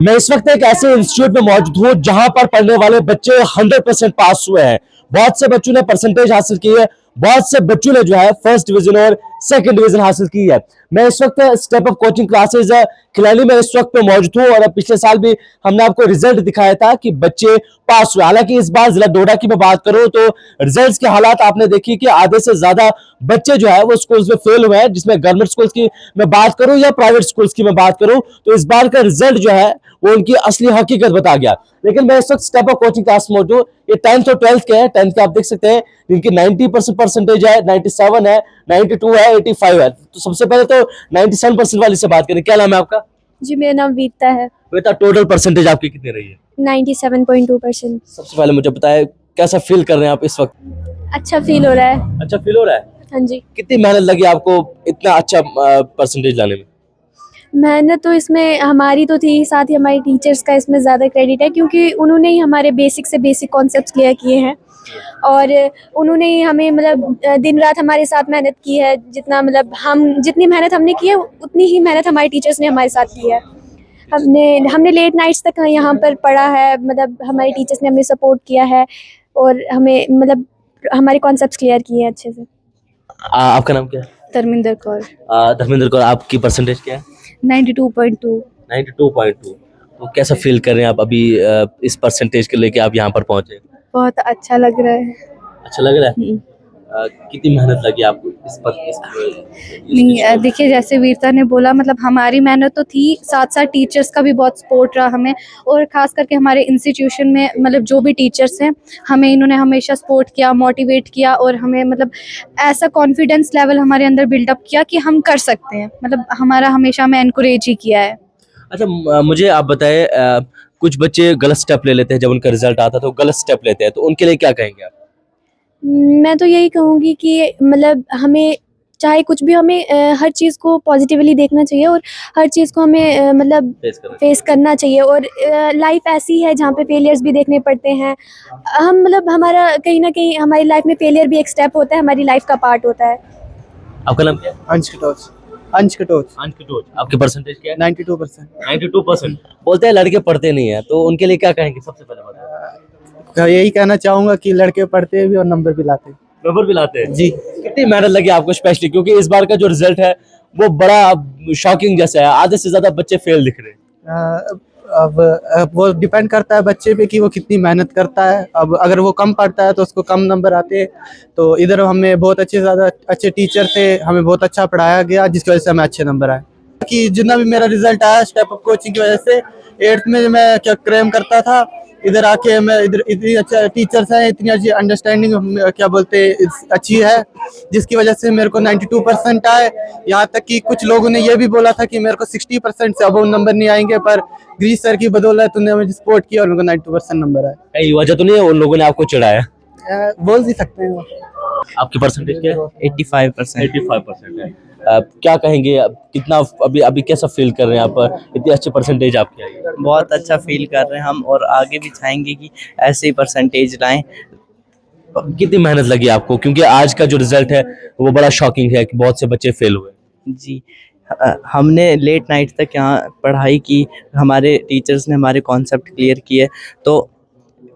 मैं इस वक्त एक ऐसे इंस्टीट्यूट में मौजूद हूँ जहां पर पढ़ने वाले बच्चे 100% पास हुए हैं। बहुत से बच्चों ने परसेंटेज हासिल की है, बहुत से बच्चों ने जो है फर्स्ट डिवीजन और सेकंड डिवीजन हासिल की है। मैं इस वक्त स्टेप अप कोचिंग क्लासेस खिलानी में इस वक्त पे मौजूद हूँ और पिछले साल भी हमने आपको रिजल्ट दिखाया था कि बच्चे पास हुए। हालांकि इस बार जिला डोडा की मैं बात करूं तो रिजल्ट्स के हालात आपने देखी कि आधे से ज्यादा बच्चे जो है वो स्कूल्स में फेल हुए हैं, जिसमें गवर्नमेंट स्कूल्स की मैं बात करूं या प्राइवेट स्कूल्स की मैं बात करूं तो इस बार का रिजल्ट जो है वो उनकी असली हकीकत बता गया। लेकिन मैं इस वक्त स्टेप अप कोचिंग क्लास में मौजूद हूं। ये 10th और 12th के हैं। 10th के आप देख सकते हैं जिनकी 90% परसेंटेज है, 97 है, 92 है, 85 है। तो सबसे पहले तो 97% वाली से बात करें। क्या नाम है आपका? जी, मेरा नाम वीता है। बेटा, टोटल परसेंटेज आपकी कितनी रही है? 97.2%। सबसे पहले मुझे बताएं कैसा फील कर रहे हैं आप इस वक्त? अच्छा फील हो रहा है। अच्छा फील हो रहा है? हाँ जी। कितनी मेहनत लगी आपको इतना अच्छा परसेंटेज लाने में? मेहनत तो इसमें हमारी तो थी, साथ ही हमारे टीचर्स का इसमें ज़्यादा क्रेडिट है क्योंकि उन्होंने ही हमारे बेसिक से बेसिक कॉन्सेप्ट्स क्लियर किए हैं और उन्होंने ही हमें मतलब दिन रात हमारे साथ मेहनत की है। जितना मतलब हम जितनी मेहनत हमने की है उतनी ही मेहनत हमारे टीचर्स ने हमारे साथ की है। हमने हमने लेट नाइट्स तक यहाँ पर पढ़ा है, मतलब हमारे टीचर्स ने हमें सपोर्ट किया है और हमें मतलब हमारे कॉन्सेप्ट्स क्लियर किए हैं अच्छे से। आपका नाम क्या है? धर्मेंद्र कौर। धर्मेंद्र कौर, आपकी परसेंटेज क्या है? 92.2। 92.2। तो कैसा फील कर रहे हैं आप अभी इस परसेंटेज के लेके आप यहाँ पर पहुंचे? बहुत अच्छा लग रहा है। अच्छा लग रहा है? कितनी मेहनत लगी आपको नहीं, देखिए जैसे वीरता ने बोला, मतलब हमारी मेहनत तो थी, साथ साथ टीचर्स का भी बहुत सपोर्ट रहा हमें, और ख़ास करके हमारे इंस्टीट्यूशन में मतलब जो भी टीचर्स हैं हमें इन्होंने हमेशा सपोर्ट किया, मोटिवेट किया और हमें मतलब ऐसा कॉन्फिडेंस लेवल हमारे अंदर बिल्डअप किया कि हम कर सकते हैं। मतलब हमारा हमेशा हमें एनकरेज ही किया है। अच्छा, मुझे आप बताएं, कुछ बच्चे गलत स्टेप ले लेते हैं जब उनका रिजल्ट आता है तो गलत स्टेप लेते हैं, तो उनके लिए क्या कहेंगे आप? मैं तो यही कहूँगी कि मतलब हमें चाहे कुछ भी हमें हर चीज़ को पॉजिटिवली देखना चाहिए और हर चीज़ को हमें मतलब फेस करना चाहिए। और लाइफ ऐसी है जहाँ पे फेलियर्स भी देखने पड़ते हैं। हम मतलब हमारा कहीं ना कहीं हमारी लाइफ में फेलियर भी एक स्टेप होता है, हमारी लाइफ का पार्ट होता है। आपका नाम क्या है? अंश कटोच। अंश कटोच। अंश कटोच। आपकी परसेंटेज क्या है? 92%। 92%। बोलते हैं लड़के पढ़ते नहीं है, तो उनके लिए क्या कहेंगे सबसे पहले बताओ? यही कहना चाहूंगा कि लड़के पढ़ते भी और नंबर भी लाते। नंबर भी लाते हैं जी। कितनी मेहनत लगी आपको स्पेशली, क्योंकि इस बार का जो रिजल्ट है वो बड़ा शॉकिंग जैसा है, आधे से ज्यादा बच्चे फेल दिख रहे हैं। अब वो डिपेंड करता है बच्चे पे कि वो कितनी मेहनत करता है। अब अगर वो कम पढ़ता है तो उसको कम नंबर आते हैं। तो इधर हमें बहुत ज़्यादा अच्छे टीचर थे, हमें बहुत अच्छा पढ़ाया गया जिसकी वजह से हमें अच्छे नंबर आए। कि जितना भी मेरा रिजल्ट आया स्टेप अप कोचिंग की वजह से, 8th में मैं क्या क्रेम करता था, इधर आके मैं इधर इतनी अच्छा टीचर्स हैं, इतनी अच्छी अंडरस्टैंडिंग क्या बोलते हैं अच्छी है, जिसकी वजह से मेरे को 92% आए। यहाँ तक कि कुछ लोगों ने ये भी बोला था कि मेरे को 60% से अबव नंबर नहीं आएंगे, पर ग्रीस सर की बदौलत उन्होंने मुझे सपोर्ट किया और मेरे को 92% नंबर आए। कहीं वजह तो नहीं है उन लोगों ने आपको चिढ़ाया? बोल भी सकते हैं वो। आपकी परसेंटेज क्या है? 85%। 85% है। क्या कहेंगे, कितना अभी अभी कैसा फील कर रहे हैं आप, इतनी अच्छी परसेंटेज आपकी आई है? बहुत अच्छा फील कर रहे हैं हम, और आगे भी चाहेंगे कि ऐसे ही परसेंटेज लाएं। कितनी मेहनत लगी आपको, क्योंकि आज का जो रिजल्ट है वो बड़ा शॉकिंग है कि बहुत से बच्चे फेल हुए। जी, हमने लेट नाइट तक यहाँ पढ़ाई की, हमारे टीचर्स ने हमारे कॉन्सेप्ट क्लियर किए, तो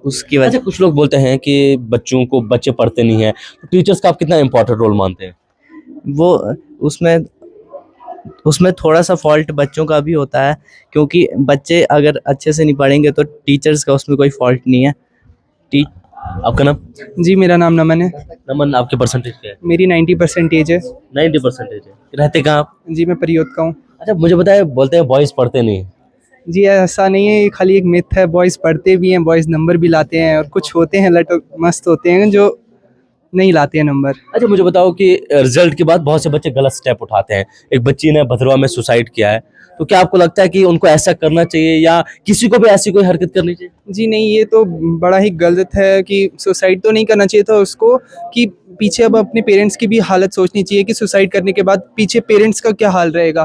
उसकी वजह। अच्छा, कुछ लोग बोलते हैं कि बच्चे पढ़ते नहीं है, तो टीचर्स का आप कितना इंपॉर्टेंट रोल मानते हैं? वो उसमें उसमें थोड़ा सा फॉल्ट बच्चों का भी होता है, क्योंकि बच्चे अगर अच्छे से नहीं पढ़ेंगे तो टीचर्स का उसमें कोई फॉल्ट नहीं है। आपका नाम? जी, मेरा नाम नमन है। नमन, आपके परसेंटेज क्या है? मेरी 90% है। 90% है। रहते कहाँ आप? जी, मैं परियोत का हूँ। अच्छा, मुझे बताए, बोलते हैं बॉयज पढ़ते नहीं है। जी, ऐसा नहीं है, ये खाली एक मिथ है। बॉयज़ पढ़ते भी हैं, बॉयज़ नंबर भी लाते हैं, और कुछ होते हैं लट मस्त होते हैं जो नहीं लाते हैं नंबर। अच्छा, मुझे बताओ कि रिजल्ट के बाद बहुत से बच्चे गलत स्टेप उठाते हैं। एक बच्ची ने भद्रवा में सुसाइड किया है, तो क्या आपको लगता है कि उनको ऐसा करना चाहिए या किसी को भी ऐसी कोई हरकत करनी चाहिए? जी नहीं, ये तो बड़ा ही गलत है कि सुसाइड तो नहीं करना चाहिए था उसको, कि पीछे अब अपने पेरेंट्स की भी हालत सोचनी चाहिए कि सुसाइड करने के बाद पीछे पेरेंट्स का क्या हाल रहेगा।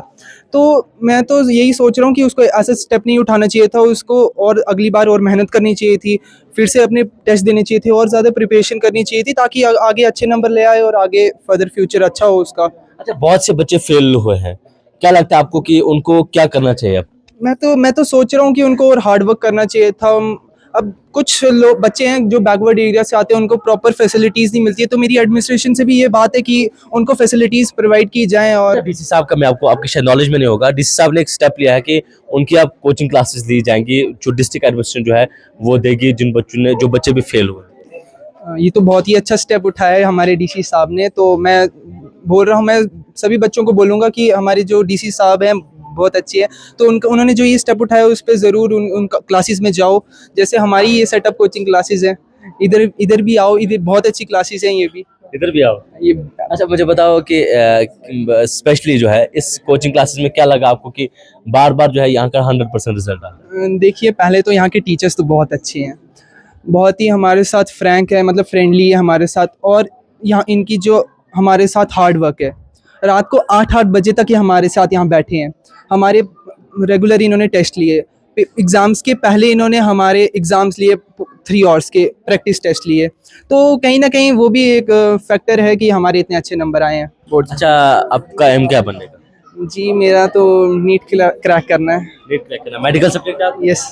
तो मैं तो यही सोच रहा हूँ कि उसको ऐसा स्टेप नहीं उठाना चाहिए था उसको, और अगली बार और मेहनत करनी चाहिए थी, फिर से अपने टेस्ट देने चाहिए थे और ज़्यादा प्रिपरेशन करनी चाहिए थी, ताकि आगे अच्छे नंबर ले आए और आगे फर्दर फ्यूचर अच्छा हो उसका। अच्छा, बहुत से बच्चे फेल हुए हैं, क्या लगता है आपको कि उनको क्या करना चाहिए अब? मैं तो सोच रहा हूँ कि उनको और हार्ड वर्क करना चाहिए था। अब कुछ लोग बच्चे हैं जो बैकवर्ड एरिया से आते हैं, उनको प्रॉपर फैसिलिटीज़ नहीं मिलती है, तो मेरी एडमिनिस्ट्रेशन से भी ये बात है कि उनको फैसिलिटीज़ प्रोवाइड की जाएं। और डीसी साहब का मैं आपको आपके शायद नॉलेज में नहीं होगा, डीसी साहब ने एक स्टेप लिया है कि उनकी आप कोचिंग क्लासेस दी जाएंगी, जो डिस्ट्रिक्ट एडमिनिस्ट्रेशन जो है वो देगी जो बच्चे भी फेल हुए। ये तो बहुत ही अच्छा स्टेप उठाया है हमारे डीसी साहब ने। तो मैं बोल रहा हूँ, मैं सभी बच्चों को बोलूँगा कि हमारे जो डीसी साहब हैं बहुत अच्छी है, तो उन्होंने जो ये स्टेप उठाया उस पर ज़रूर उनका क्लासेस में जाओ। जैसे हमारी ये सेटअप कोचिंग क्लासेस हैं, इधर भी आओ, इधर बहुत अच्छी क्लासेस हैं। ये भी इधर भी आओ। ये अच्छा, मुझे बताओ कि स्पेशली जो है इस कोचिंग क्लासेस में क्या लगा आपको कि बार बार जो है यहाँ का 100% रिजल्ट आ रहा है? देखिए, पहले तो यहाँ के टीचर्स तो बहुत अच्छे हैं, बहुत ही हमारे साथ फ्रैंक है, मतलब फ्रेंडली है हमारे साथ। और यहाँ इनकी जो हमारे साथ हार्ड वर्क है, रात को 8-8 बजे तक ये हमारे साथ यहाँ बैठे हैं। हमारे रेगुलर इन्होंने टेस्ट लिए, एग्ज़ाम्स के पहले इन्होंने हमारे एग्ज़ाम्स लिए 3 आवर्स के प्रैक्टिस टेस्ट लिए। तो कहीं ना कहीं वो भी एक फैक्टर है कि हमारे इतने अच्छे नंबर आए हैं बोर्ड से। अच्छा, आपका एम क्या बनने का? जी, मेरा तो नीट क्रैक करना है। नीट क्रैक करना, मेडिकल सब्जेक्ट आप? यस।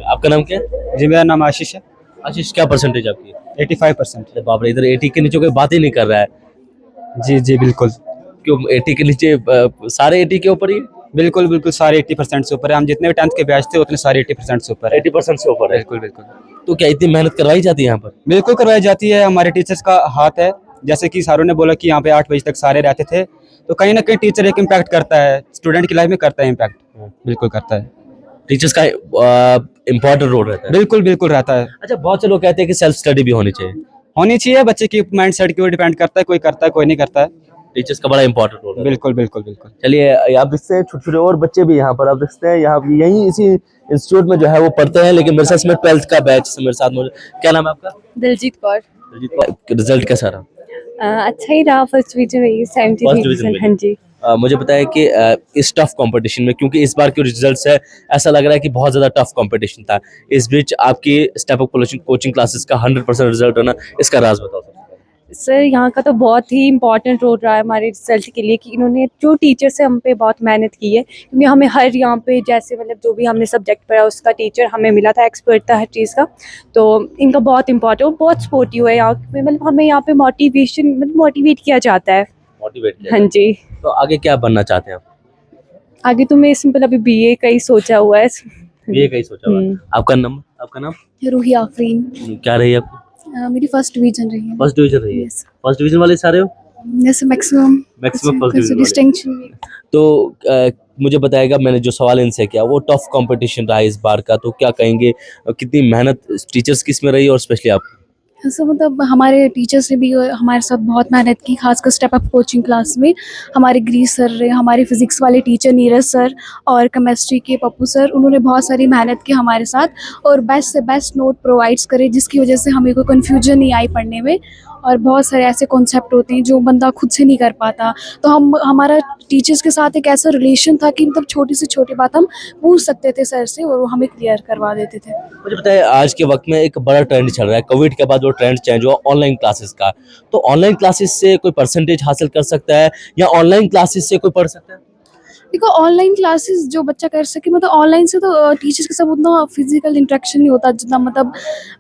आपका नाम क्या है? जी, मेरा नाम आशीष है। आशीष, क्या परसेंटेज आपकी? 85%। अरे बाप रे, इधर 80 के नीचे कोई बात ही नहीं कर रहा है। जी जी बिल्कुल क्यों 80 के नीचे? सारे 80 के ऊपर ही? बिल्कुल बिल्कुल सारे 80% से ऊपर है। हम जितने भी 10th के बैच थे उतने सारे 80% से ऊपर है। 80% से ऊपर है? बिल्कुल बिल्कुल तो क्या इतनी मेहनत करवाई जाती है यहाँ पर? बिल्कुल करवाई जाती है। हमारे टीचर्स का हाथ है। जैसे कि सारों ने बोला कि यहाँ पे 8 बजे तक सारे रहते थे, तो कहीं ना कहीं टीचर एक इम्पैक्ट करता है, स्टूडेंट की लाइफ में करता है इम्पैक्ट। बिल्कुल करता है, टीचर्स का इम्पोर्टेंट रोल रहता है। बिल्कुल बिल्कुल रहता है। अच्छा, बहुत से लोग कहते हैं कि सेल्फ स्टडी भी होनी चाहिए। बच्चे की माइंड सेट के ऊपर डिपेंड करता है, कोई करता है कोई नहीं करता है। टीचर्स का बड़ा इंपॉर्टेंट रोल है। बिल्कुल बिल्कुल बिल्कुल। चलिए, आप देखते हैं छोटे छोटे और बच्चे भी यहाँ पर आप देखते हैं, यहाँ यही इसी इंस्टीट्यूट में जो है वो पढ़ते हैं, लेकिन मेरे साथ इसमें 12th का बैच मेरे साथ मौजूद। क्या नाम है आपका? दिलजीत कौर। रिजल्ट कैसा रहा? अच्छा ही रहा, फर्स्ट डिवीजन में 73%। हाँ जी। मुझे बताया कि इस टफ कंपटीशन में, क्योंकि इस बार के रिजल्ट्स है ऐसा लग रहा है कि बहुत ज़्यादा टफ कंपटीशन था, इस बीच आपकी स्टेप अप कोचिंग क्लासेस का 100% रिजल्ट होना, इसका राज बताओ। सर, यहाँ का तो बहुत ही इम्पोर्टेंट रोल रहा है हमारे रिजल्ट के लिए कि इन्होंने जो टीचर्स है हम पे बहुत मेहनत की है, क्योंकि हमें हर यहाँ पे जैसे मतलब जो भी हमने सब्जेक्ट पढ़ा उसका टीचर हमें मिला था, एक्सपर्ट था हर चीज़ का। तो इनका बहुत इंपॉर्टेंट, बहुत सपोर्टिव है यहाँ पे, मतलब हमें यहाँ पे मोटिवेट किया जाता है। हाँ जी। तो आगे क्या बनना चाहते हैं आप? आगे तो मैं इसमें अभी BA का ही सोचा हुआ है। ये कहीं सोचा हुआ है? आपका नाम? रूही आफरीन। क्या रही है आपकी? मेरी फर्स्ट डिवीजन रही है। फर्स्ट डिवीजन रही है? Yes. फर्स्ट डिवीजन वाले सारे हो? जैसे मैक्सिमम फर्स्ट डिवीजन डिस्टिंक्शन। तो मुझे बताएगा, मैंने जो सवाल इनसे किया वो टफ कंपटीशन रहा इस बार का, तो क्या कहेंगे कितनी मेहनत टीचर्स की इसमें रही और स्पेशली आप? ऐसा मतलब हमारे टीचर्स ने भी हमारे साथ बहुत मेहनत की, खासकर स्टेप अप कोचिंग क्लास में। हमारे ग्रीस सर रहे, हमारे फिजिक्स वाले टीचर नीरज सर और केमिस्ट्री के पप्पू सर, उन्होंने बहुत सारी मेहनत की हमारे साथ और बेस्ट से बेस्ट नोट प्रोवाइड्स करे, जिसकी वजह से हमें कोई कन्फ्यूजन नहीं आई पढ़ने में। और बहुत सारे ऐसे कॉन्सेप्ट होते हैं जो बंदा खुद से नहीं कर पाता, तो हमारा टीचर्स के साथ एक ऐसा रिलेशन था कि मतलब छोटी से छोटी बात हम पूछ सकते थे सर से और वो हमें क्लियर करवा देते थे। मुझे बताइए, आज के वक्त में एक बड़ा ट्रेंड चल रहा है, कोविड के बाद वो ट्रेंड चेंज हुआ ऑनलाइन क्लासेस का, तो ऑनलाइन क्लासेस से कोई परसेंटेज हासिल कर सकता है या ऑनलाइन क्लासेस से कोई पढ़ सकता है? देखो, ऑनलाइन क्लासेस जो बच्चा कर सके, मतलब ऑनलाइन से तो टीचर्स के साथ उतना फिजिकल इंटरेक्शन नहीं होता जितना मतलब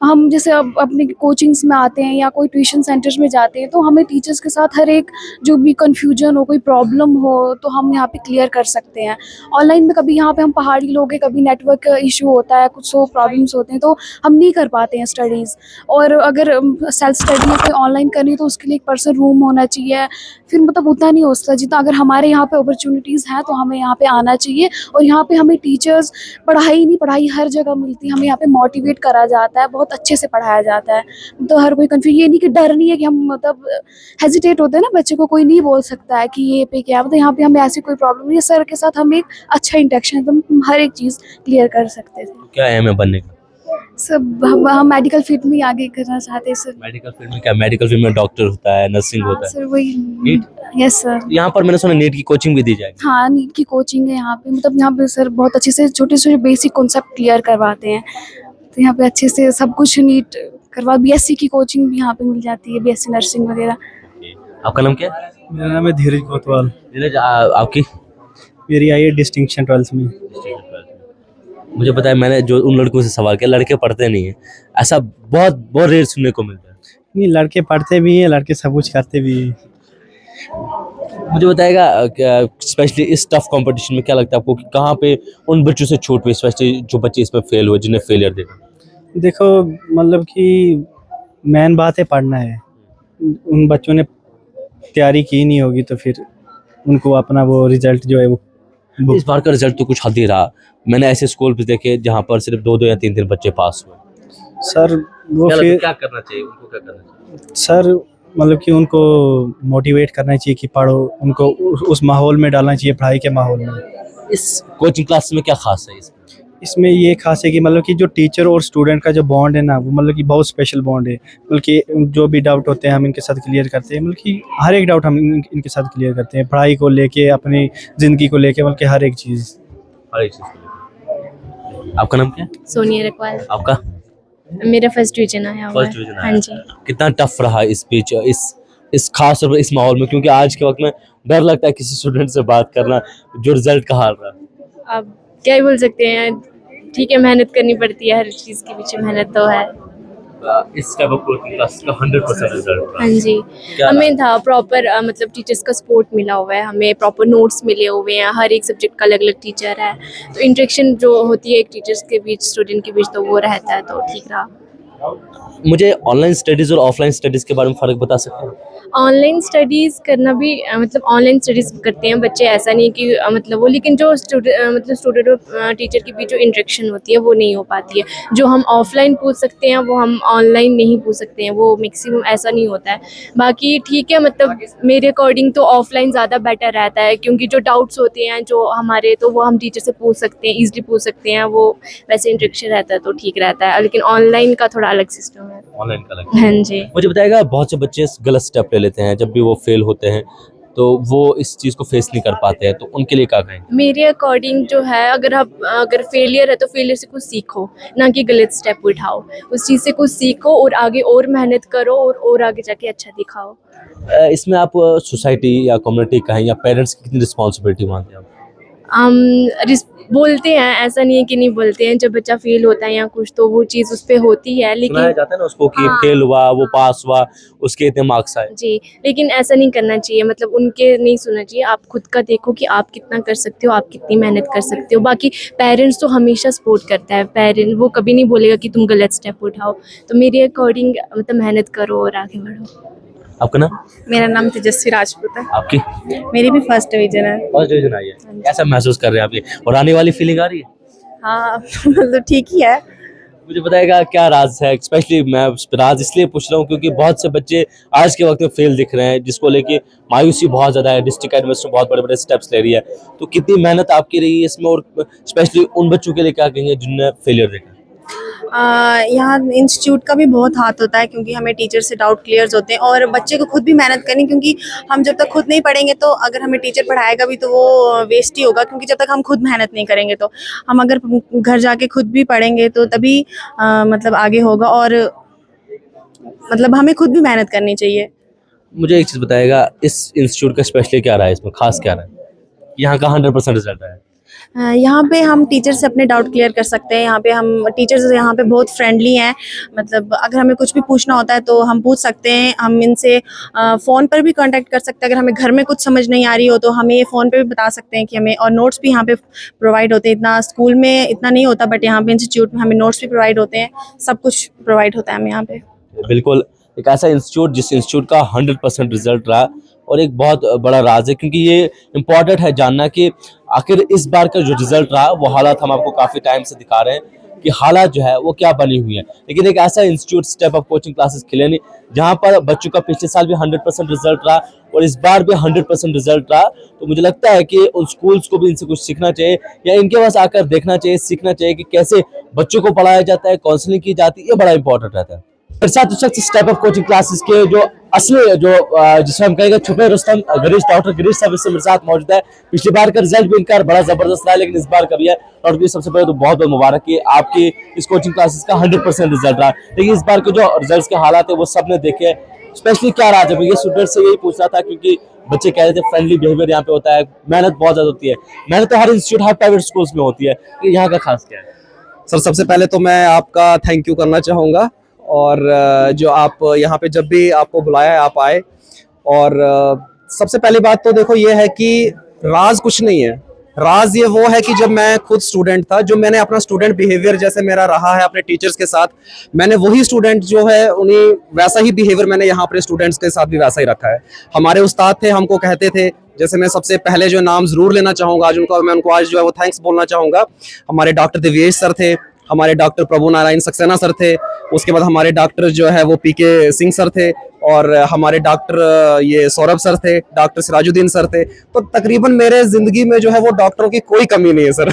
हम जैसे अब अपने कोचिंग्स में आते हैं या कोई ट्यूशन सेंटर्स में जाते हैं, तो हमें टीचर्स के साथ हर एक जो भी कंफ्यूजन हो, कोई प्रॉब्लम हो, तो हम यहाँ पे क्लियर कर सकते हैं। ऑनलाइन में कभी यहाँ पे हम पहाड़ी लोग हैं, कभी नेटवर्क इशू होता है, कुछ सो प्रॉब्लम्स होते हैं, तो हम नहीं कर पाते हैं स्टडीज़। और अगर सेल्फ स्टडी कोई ऑनलाइन करनी है तो उसके लिए एक पर्सन रूम होना चाहिए, फिर मतलब उतना नहीं हो सकता जितना अगर हमारे यहाँ पे अपॉर्चुनिटीज़ हैं, तो हमें यहाँ पे आना चाहिए। और यहाँ पे हमें टीचर्स पढ़ाई हर जगह मिलती है, हमें यहाँ पे मोटिवेट करा जाता है, बहुत अच्छे से पढ़ाया जाता है। तो हर कोई कंफ्यूज, ये नहीं कि डर नहीं है कि हम मतलब हेजिटेट होते हैं ना, बच्चे को कोई नहीं बोल सकता है कि ये पे क्या, मतलब यहाँ पे हमें ऐसी कोई प्रॉब्लम नहीं है। सर के साथ हम एक अच्छा इंटरेक्शन, एकदम हर एक चीज़ क्लियर कर सकते थे। क्या एम है बनने का? सब हम मेडिकल फील्ड में आगे करना चाहते हैं सर। मेडिकल फील्ड में क्या? मेडिकल फील्ड में डॉक्टर होता है, नर्सिंग होता है? सर वही। नीट? Yes sir. यहाँ पर मैंने सुना नीट की कोचिंग भी दी जाएगी। हाँ, नीट की कोचिंग है यहाँ पे, मतलब यहाँ पे सर बहुत अच्छे से छोटे छोटे बेसिक कॉन्सेप्ट क्लियर करवाते हैं, तो यहाँ पे अच्छे से सब कुछ नीट करवा। BSc की कोचिंग भी यहाँ पे मिल जाती है, BSc नर्सिंग वगैरह। आपका नाम क्या है? मेरा नाम है धीरज कोतवाल। आपकी? मेरी आई है डिस्टिंक्शन 12th में। मुझे पता है, मैंने जो उन लड़कों से सवाल किया, लड़के पढ़ते नहीं है, ऐसा बहुत बहुत रेयर सुनने को मिलता है। नहीं, लड़के पढ़ते भी हैं, लड़के सब कुछ करते भी हैं। मुझे बताएगा स्पेशली इस टफ कंपटीशन में क्या लगता है आपको कि कहाँ पे उन बच्चों से छूट हुई, स्पेशली जो बच्चे इसमें फेल हुए, जिन्हें फेलियर देखा? देखो, मतलब कि मेन बात है पढ़ना है। उन बच्चों ने तैयारी की नहीं होगी तो फिर उनको अपना वो रिजल्ट जो है वो इस बार का रिजल्ट तो कुछ हद ही रहा। मैंने ऐसे स्कूल भी देखे जहाँ पर सिर्फ 2-2 या 3-3 बच्चे पास हुए। सर वो क्या लगता है, फिर क्या करना चाहिए उनको, क्या करना चाहिए? सर मतलब कि उनको मोटिवेट करना चाहिए कि पढ़ो, उनको उस माहौल में डालना चाहिए, पढ़ाई के माहौल में। इस कोचिंग क्लास में क्या खास है इसमें? इसमें ये खास है कि मतलब कि जो टीचर और स्टूडेंट का जो बॉन्ड है ना, वो मतलब कि बहुत स्पेशल बॉन्ड है। मतलब कि जो भी डाउट होते हैं हम इनके साथ क्लियर करते हैं, मतलब कि हर एक डाउट हम इनके साथ क्लियर करते हैं, पढ़ाई को लेके, अपनी ज़िंदगी को लेके, मतलब कि हर एक चीज़। हर एक चीज़ को लेकर। आपका नाम क्या है? सोनिया रखवाल। आपका? मेरा फर्स्ट डिवीजन आया हुआ फर्स्ट है। डिवीजन हाँ आया। जी। कितना टफ रहा इस बीच, इस खास तौर पर इस माहौल में, क्योंकि आज के वक्त में डर लगता है किसी स्टूडेंट से बात करना जो रिजल्ट का हाल रहा। अब क्या ही बोल सकते हैं, ठीक है, मेहनत करनी पड़ती है, हर चीज़ के पीछे मेहनत तो है। इस टाइप ऑफ कोचिंग क्लास का 100% रिजल्ट हाँ जी। क्या हमें था प्रॉपर मतलब टीचर्स का सपोर्ट मिला हुआ है, हमें प्रॉपर नोट्स मिले हुए हैं, हर एक सब्जेक्ट का अलग अलग टीचर है, तो इंटरेक्शन जो होती है एक टीचर्स के बीच स्टूडेंट के बीच, तो वो रहता है, तो ठीक रहा। मुझे ऑनलाइन स्टडीज और ऑफलाइन स्टडीज के बारे में फर्क बता सकते हैं? ऑनलाइन स्टडीज़ करना भी मतलब ऑनलाइन स्टडीज़ करते हैं बच्चे, ऐसा नहीं कि मतलब वो, लेकिन जो मतलब स्टूडेंट और टीचर के बीच जो इंटरेक्शन होती है वो नहीं हो पाती है। जो हम ऑफलाइन पूछ सकते हैं वो हम ऑनलाइन नहीं पूछ सकते हैं, वो मैक्सिमम ऐसा नहीं होता है। बाकी ठीक है, मतलब मेरे अकॉर्डिंग तो ऑफलाइन ज़्यादा बेटर रहता है, क्योंकि जो डाउट्स होते हैं जो हमारे, तो वो हम टीचर से पूछ सकते हैं, ईजिली पूछ सकते हैं, वो वैसे इंटरेक्शन रहता है तो ठीक रहता है। लेकिन ऑनलाइन का थोड़ा अलग सिस्टम है। ऑनलाइन का अलग। हाँ जी। मुझे बताएगा, बहुत से बच्चे गलत स्टेप ले लेते हैं, जब भी वो फेल होते हैं तो वो इस चीज़ को फेस नहीं कर पाते हैं, तो उनके लिए क्या कहेंगे? मेरे अकॉर्डिंग जो है, अगर फेलियर है तो फेलियर से कुछ सीखो, ना कि गलत स्टेप उठाओ। उस चीज़ से कुछ सीखो और आगे और मेहनत करो और आगे जाके अच्छा दिखाओ। इसमें आप सोसाइटी या कम्युनिटी कहें या पेरेंट्स की कितनी रिस्पॉन्सिबिलिटी मानते हैं आप? बोलते हैं, ऐसा नहीं है कि नहीं बोलते हैं, जब बच्चा फेल होता है या कुछ तो वो चीज़ उस पे होती है, सुनाया लेकिन जाता है ना उसको कि हाँ, फेल हुआ, वो पास हुआ, उसके इतने मार्क्स आए। जी, लेकिन ऐसा नहीं करना चाहिए, मतलब उनके नहीं सुनना चाहिए। आप खुद का देखो कि आप कितना कर सकते हो, आप कितनी मेहनत कर सकते हो। बाकी पेरेंट्स तो हमेशा सपोर्ट करता है, पेरेंट वो कभी नहीं बोलेगा कि तुम गलत स्टेप उठाओ। तो मेरे अकॉर्डिंग मतलब मेहनत करो और आगे बढ़ो। आपका नाम? मेरा नाम तेजस्वी राजपूत है। आपकी? मेरी भी फर्स्ट डिवीजन है। फर्स्ट डिवीजन आई है, कैसा महसूस कर रहे हैं आप ये, और आने वाली फीलिंग आ रही है? हाँ मतलब ठीक ही है। मुझे बताएगा क्या राज है, स्पेशली मैं राज इसलिए पूछ रहा हूँ क्योंकि बहुत से बच्चे आज के वक्त में फेल दिख रहे हैं, जिसको लेके मायूसी बहुत ज़्यादा है। डिस्ट्रिक्ट एडमिनिस्ट्रेशन बहुत बड़े बड़े स्टेप्स ले रही है, तो कितनी मेहनत आपकी रही है इसमें, और स्पेशली उन बच्चों के लिए क्या कहेंगे जिनने फेलियर देखा? यहाँ इंस्टीट्यूट का भी बहुत हाथ होता है, क्योंकि हमें टीचर से डाउट क्लियर्स होते हैं और बच्चे को खुद भी मेहनत करनी, क्योंकि हम जब तक खुद नहीं पढ़ेंगे तो अगर हमें टीचर पढ़ाएगा भी तो वो वेस्ट ही होगा, क्योंकि जब तक हम खुद मेहनत नहीं करेंगे तो हम अगर घर जाके खुद भी पढ़ेंगे तो तभी मतलब आगे होगा, और मतलब हमें खुद भी मेहनत करनी चाहिए। मुझे एक चीज़ बताएगा, इस इंस्टीट्यूट का स्पेशली क्या रहा है, इसमें खास क्या रहा है, यहाँ का 100% रिजल्ट है? यहाँ पे हम टीचर से अपने डाउट क्लियर कर सकते हैं। यहाँ पे हम टीचर्स यहाँ पे बहुत फ्रेंडली हैं, मतलब अगर हमें कुछ भी पूछना होता है तो हम पूछ सकते हैं। हम इनसे फ़ोन पर भी कांटेक्ट कर सकते हैं, अगर हमें घर में कुछ समझ नहीं आ रही हो तो हमें ये फ़ोन पे भी बता सकते हैं कि हमें, और नोट्स भी यहाँ पे प्रोवाइड होते हैं। इतना स्कूल में इतना नहीं होता, बट यहाँ पे इंस्टीट्यूट में हमें नोट्स भी प्रोवाइड होते हैं, सब कुछ प्रोवाइड होता है हमें यहाँ पे। बिल्कुल, एक ऐसा इंस्टीट्यूट जिस इंस्टीट्यूट का 100% रिजल्ट रहा, और एक बहुत बड़ा राज है, क्योंकि ये इम्पॉर्टेंट है जानना कि आखिर इस बार का जो रिजल्ट रहा वो हालात हम आपको काफ़ी टाइम से दिखा रहे हैं कि हालात जो है वो क्या बनी हुई है। लेकिन एक ऐसा institute step up coaching classes खुले नहीं जहाँ पर बच्चों का पिछले साल भी 100% रिजल्ट रहा और इस बार भी 100% रिजल्ट रहा, तो मुझे लगता है कि उन स्कूल्स को भी इनसे कुछ सीखना चाहिए, या इनके पास आकर देखना चाहिए, सीखना चाहिए कि कैसे बच्चों को पढ़ाया जाता है, काउंसलिंग की जाती है, ये बड़ा इंपॉर्टेंट रहता है। मेरे साथ उस वक्त स्टेप अप कोचिंग क्लासेस के जो असली जो जिसे हम कहेंगे छुपे रुस्तम, डॉक्टर गिरीश साहब इससे मेरे साथ मौजूद है। पिछली बार का रिजल्ट भी इनका बड़ा जबरदस्त रहा, लेकिन इस बार का भी है। डॉक्टर गिरीश, सबसे पहले तो बहुत बहुत मुबारक कि आपकी इस कोचिंग क्लासेस का 100% रिजल्ट रहा, लेकिन इस बार के जो रिजल्ट के हालात है वो सबने देखे। स्पेशली क्या रहा, जब ये स्टूडेंट से यही पूछ रहा था, क्योंकि बच्चे कह रहे थे फ्रेंडली बिहेवियर यहाँ पे होता है, मेहनत बहुत ज्यादा होती है। मेहनत तो हर इंस्टीट्यूट, हर प्राइवेट स्कूल्स में होती है, यहाँ का खास क्या है? सर सबसे पहले तो मैं आपका थैंक यू करना चाहूँगा और जो आप यहाँ पे जब भी आपको बुलाया है आप आए। और सबसे पहली बात तो देखो ये है कि राज कुछ नहीं है, राज ये वो है कि जब मैं खुद स्टूडेंट था, जो मैंने अपना स्टूडेंट बिहेवियर जैसे मेरा रहा है अपने टीचर्स के साथ, मैंने वही स्टूडेंट जो है उन्हें वैसा ही बिहेवियर मैंने यहाँ अपने स्टूडेंट्स के साथ भी वैसा ही रखा है। हमारे उस्ताद थे, हमको कहते थे, जैसे मैं सबसे पहले जो नाम जरूर लेना चाहूँगा आज उनका, मैं उनको आज जो है वो थैंक्स बोलना चाहूँगा। हमारे डॉक्टर दिव्येश सर थे, हमारे डॉक्टर प्रभु नारायण सक्सेना सर थे, उसके बाद हमारे डॉक्टर जो है वो पीके सिंह सर थे, और हमारे डॉक्टर ये सौरभ सर थे, डॉक्टर सिराजुद्दीन सर थे। तो तकरीबन मेरे जिंदगी में जो है वो डॉक्टरों की कोई कमी नहीं है सर।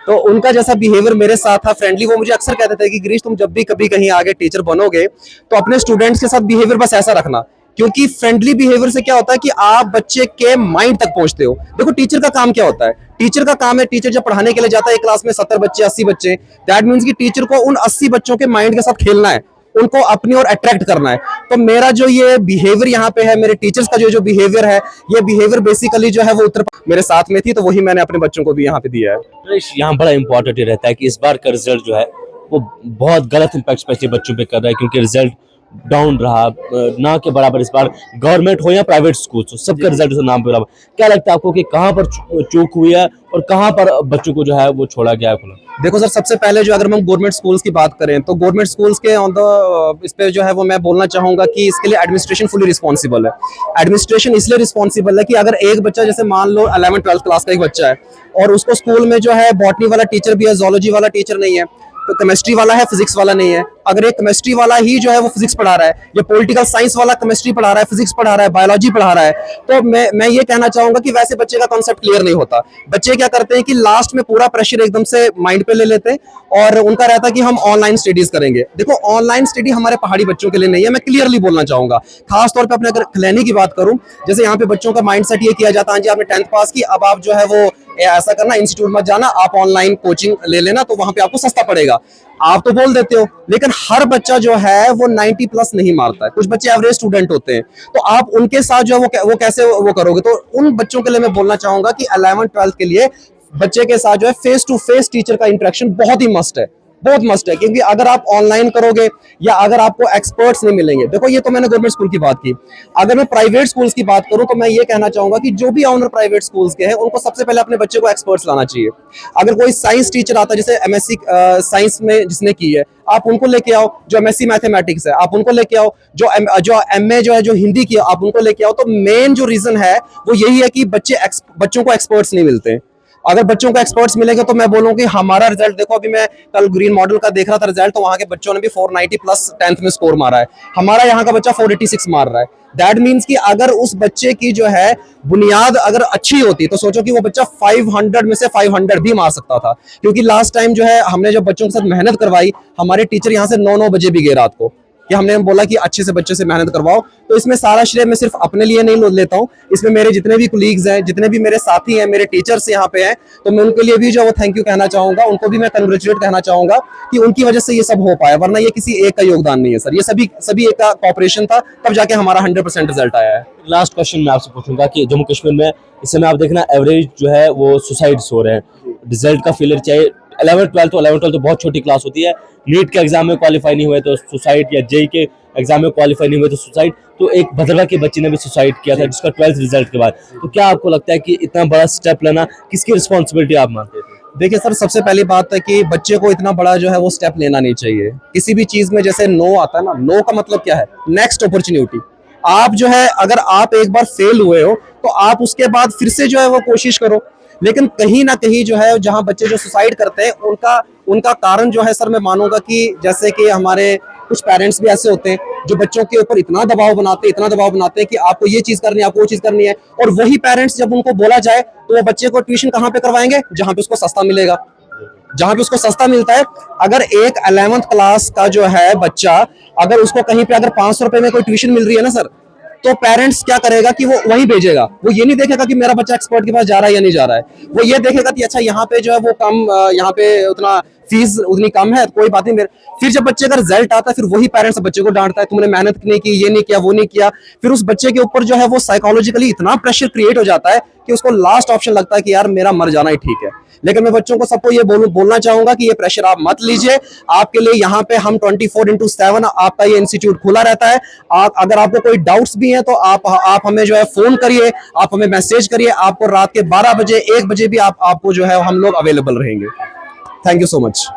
तो उनका जैसा बिहेवियर मेरे साथ था फ्रेंडली, वो मुझे अक्सर कहते थे कि गिरीश तुम जब भी कभी कहीं आगे टीचर बनोगे तो अपने स्टूडेंट्स के साथ बिहेवियर बस ऐसा रखना, क्योंकि फ्रेंडली बिहेवियर से क्या होता है कि आप बच्चे के माइंड तक पहुंचते हो। देखो टीचर का काम क्या होता है, टीचर का काम है, टीचर जब पढ़ाने के लिए जाता है एक क्लास में 70 बच्चे 80 बच्चे, दैट मीन्स कि टीचर को उन 80 बच्चों के माइंड के साथ खेलना है, उनको अपनी ओर अट्रैक्ट करना है। तो मेरा जो ये बिहेवियर यहाँ पे है, मेरे टीचर्स का जो बिहेवियर है, ये बिहेवियर बेसिकली जो है वो उत्तर मेरे साथ में थी, तो वही मैंने अपने बच्चों को भी यहाँ पे दिया है। यहाँ बड़ा इंपॉर्टेंट ये रहता है कि इस बार का रिजल्ट जो है वो बहुत गलत इम्पैक्ट स्पेशली बच्चों पे कर रहा है, क्योंकि रिजल्ट डाउन रहा, ना के बराबर इस बार गवर्नमेंट हो या प्राइवेट स्कूल हो, सबका रिजल्ट उस नाम पे बराबर। क्या लगता है आपको कि कहाँ पर चूक हुई है और कहाँ पर बच्चों को जो है वो छोड़ा गया है खुला? देखो सर, सबसे पहले जो अगर हम गवर्नमेंट स्कूल्स की बात करें तो गवर्नमेंट स्कूल्स के ऑन द इस पे जो है वो मैं बोलना चाहूंगा कि इसके लिए एडमिनिस्ट्रेशन फुली रिस्पॉन्सिबल है। एडमिनिस्ट्रेशन इसलिए रिस्पॉन्सिबल है कि अगर एक बच्चा, जैसे मान लो 11th-12th क्लास का एक बच्चा है और उसको स्कूल में जो है बॉटनी वाला टीचर भी है, जोलॉजी वाला टीचर नहीं है, तो केमिस्ट्री वाला है, फिजिक्स वाला नहीं है, अगर एक केमिस्ट्री वाला ही जो है वो फिजिक्स पढ़ा रहा है, या पॉलिटिकल साइंस वाला केमिस्ट्री पढ़ा रहा है, फिजिक्स पढ़ा रहा है, बायोलॉजी पढ़ा रहा है, तो मैं ये कहना चाहूंगा कि वैसे बच्चे का कॉन्सेप्ट क्लियर नहीं होता। बच्चे क्या करते हैं कि लास्ट में पूरा प्रेशर एकदम से माइंड पे ले लेते हैं और उनका रहता है कि हम ऑनलाइन स्टडीज करेंगे। देखो ऑनलाइन स्टडी हमारे पहाड़ी बच्चों के लिए नहीं है, मैं क्लियरली बोलना चाहूंगा। खासतौर पर अपने अगर खिलैनी की बात करूं, जैसे यहाँ पे बच्चों का माइंड सेट ये किया जाता है, जी आपने 10th पास की, अब आप जो है वो ऐसा करना, इंस्टीट्यूट मत जाना, आप ऑनलाइन कोचिंग ले लेना, तो वहां पे आपको सस्ता पड़ेगा। आप तो बोल देते हो, लेकिन हर बच्चा जो है वो 90 प्लस नहीं मारता है, कुछ बच्चे एवरेज स्टूडेंट होते हैं, तो आप उनके साथ जो है वो कैसे वो करोगे? तो उन बच्चों के लिए मैं बोलना चाहूंगा कि 11th-12th के लिए बच्चे के साथ जो है फेस टू फेस टीचर का इंटरेक्शन बहुत ही मस्ट है, बहुत मस्ट है। क्योंकि अगर आप ऑनलाइन करोगे या अगर आपको एक्सपर्ट्स नहीं मिलेंगे, देखो ये तो मैंने गवर्नमेंट स्कूल की बात की, अगर मैं प्राइवेट स्कूल्स की बात करूं तो मैं ये कहना चाहूंगा कि जो भी ऑनर प्राइवेट स्कूल्स के हैं उनको सबसे पहले अपने बच्चे को एक्सपर्ट्स लाना चाहिए। अगर कोई साइंस टीचर आता है, जैसे एमएससी साइंस में जिसने की है, आप उनको लेके आओ। जो एमएससी मैथमेटिक्स है आप उनको लेके आओ। जो एमए जो है जो हिंदी की, आप उनको लेके आओ। तो मेन जो रीजन है वो यही है कि बच्चों को एक्सपर्ट्स नहीं मिलते। अगर बच्चों को एक्सपर्ट्स मिलेंगे तो मैं बोलूँ कि हमारा रिजल्ट देखो, अभी मैं कल ग्रीन मॉडल का देख रहा था रिजल्ट, तो वहां के बच्चों ने भी 490 प्लस 10th में स्कोर मारा है। हमारा यहाँ का बच्चा 486 मार रहा है। दैट मीन्स कि अगर उस बच्चे की जो है बुनियाद अगर अच्छी होती तो सोचो कि वो बच्चा 500 में से 500 भी मार सकता था। क्योंकि लास्ट टाइम जो है हमने जब बच्चों के साथ मेहनत करवाई, हमारे टीचर यहाँ से 9-9 बजे भी गए रात को, कि हमने बोला कि अच्छे से बच्चे से मेहनत करवाओ। तो इसमें सारा श्रेय मैं सिर्फ अपने लिए नहीं लेता हूँ, इसमें मेरे जितने भी कुलीग्स हैं, जितने भी मेरे साथी हैं, मेरे टीचर्स यहाँ पे हैं, तो मैं उनके लिए भी जो है वो थैंक यू कहना चाहूंगा। उनको भी मैं कंग्रेचुलेट कहना चाहूंगा कि उनकी वजह से ये सब हो पाया, वरना ये किसी एक का योगदान नहीं है सर, ये सभी एक का कॉपरेशन था, तब जाके हमारा 100% रिजल्ट आया है। लास्ट क्वेश्चन मैं आपसे पूछूंगा कि जम्मू कश्मीर में इस समय आप देखना एवरेज जो है वो सुसाइड्स हो रहे हैं। रिजल्ट का फेलियर चाहे 11th-12th तो बहुत छोटी क्लास होती है, नीट के एग्जाम में क्वालिफाई नहीं हुए तो सुसाइड, या जेई के एग्जाम में क्वालिफाई नहीं हुए तो सुसाइड। तो एक भद्रवा के बच्चे ने भी सुसाइड किया था जिसका 12th रिजल्ट के बाद। तो क्या आपको लगता है कि इतना बड़ा स्टेप लेना किसकी रिस्पॉन्सिबिलिटी आप मानते थे? देखिए सर, सबसे पहली बात है कि बच्चे को इतना बड़ा जो है वो स्टेप लेना नहीं चाहिए किसी भी चीज में। जैसे नो आता है ना, नो का मतलब क्या है? Next opportunity. आप जो है अगर आप एक बार फेल हुए हो तो आप उसके बाद फिर से जो है वो कोशिश करो। लेकिन कहीं ना कहीं जो है जहां बच्चे जो सुसाइड करते हैं उनका कारण जो है सर, मैं मानूंगा कि जैसे कि हमारे कुछ पेरेंट्स भी ऐसे होते हैं जो बच्चों के ऊपर इतना दबाव बनाते हैं कि आपको ये चीज करनी है, आपको वो चीज करनी है। और वही पेरेंट्स जब उनको बोला जाए तो वो बच्चे को ट्यूशन कहाँ पे करवाएंगे? जहां पे उसको सस्ता मिलेगा, जहां पे उसको सस्ता मिलता है। अगर एक 11th क्लास का जो है बच्चा, अगर उसको कहीं पे अगर 500 रुपए में कोई ट्यूशन मिल रही है ना सर, तो पेरेंट्स क्या करेगा कि वो वहीं भेजेगा। वो ये नहीं देखेगा कि मेरा बच्चा एक्सपर्ट के पास जा रहा है या नहीं जा रहा है, वो ये देखेगा कि अच्छा यहाँ पे जो है वो कम, यहाँ पे उतना फीस उतनी कम है, कोई बात नहीं। मेरे फिर जब बच्चे का रिजल्ट आता है, फिर वही पेरेंट्स बच्चे को डांटता है, तुमने मेहनत नहीं की, ये नहीं किया, वो नहीं किया। फिर उस बच्चे के ऊपर जो है वो साइकोलॉजिकली इतना प्रेशर क्रिएट हो जाता है कि उसको लास्ट ऑप्शन लगता है कि यार मेरा मर जाना ही ठीक है। लेकिन मैं बच्चों को सबको ये बोलना चाहूंगा कि ये प्रेशर आप मत लीजिए। आपके लिए यहाँ पे हम 24/7 आपका ये इंस्टीट्यूट खुला रहता है। अगर आपको कोई डाउट्स भी हैं तो आप हमें जो है फोन करिए, आप हमें मैसेज करिए। आपको रात के 12 बजे 1 बजे भी आपको जो है हम लोग अवेलेबल रहेंगे। Thank you so much.